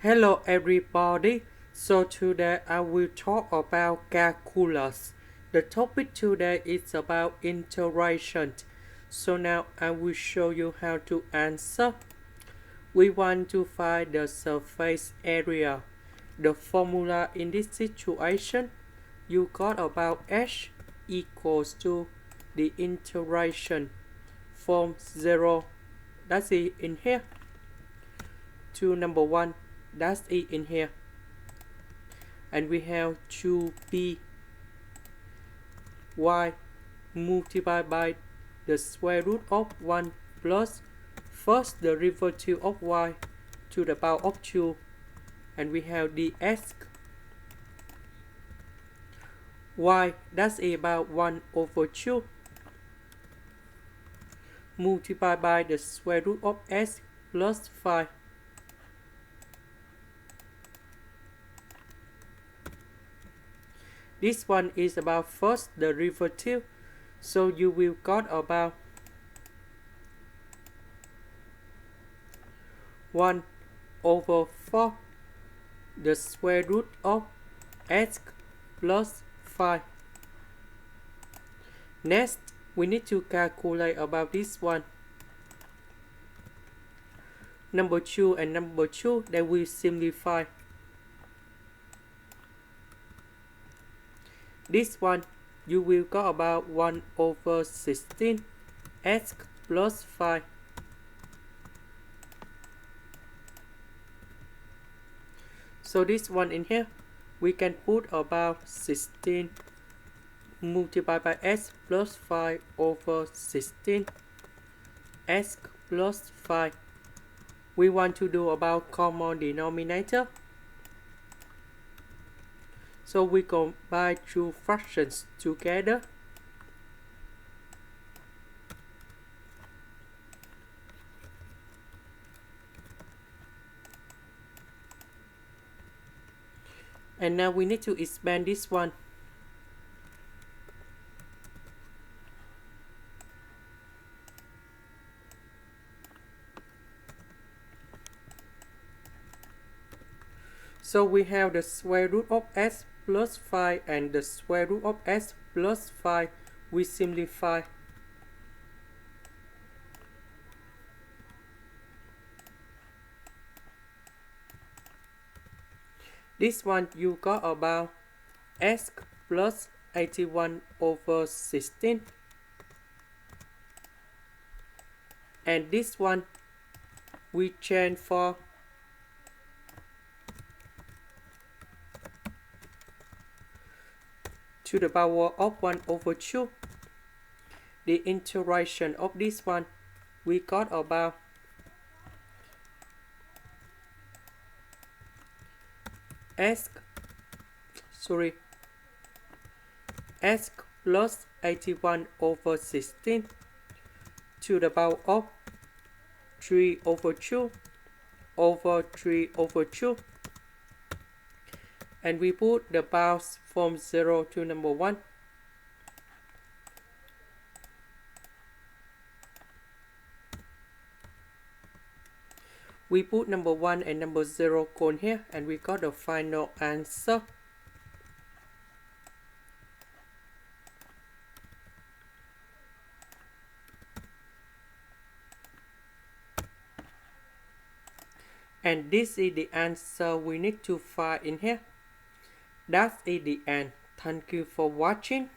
Hello everybody. So today I will talk about calculus. The topic today is about integration. So now I will show you how to answer. We want to find the surface area. The formula in this situation, you got about h equals to the integration from 0, that's it in here, to number 1, that's it in here, and we have 2b y multiplied by the square root of 1 plus first derivative of y to the power of 2, and we have dx y, that's about 1 over 2 multiplied by the square root of s plus 5. This one is about first derivative, so you will got about 1 over 4 the square root of s plus 5. Next, we need to calculate about this one. Number 2 and number 2, they will simplify. This one, you will got about 1 over 16 s plus 5. So this one in here, we can put about 16 multiplied by s plus 5 over 16 s plus 5. We want to do about common denominator. So we combine two fractions together. And now we need to expand this one. So we have the square root of s plus 5 and the square root of s plus 5. We simplify. This one you got about s plus 81 over 16. And this one we change for to the power of 1 over 2. The integration of this one, we got about s plus 81 over 16 to the power of 3 over 2 over 3 over 2. And we put the powers from 0 to number 1. We put number 1 and number 0 cone here, and we got the final answer. And this is the answer we need to find in here. That's the end. Thank you for watching.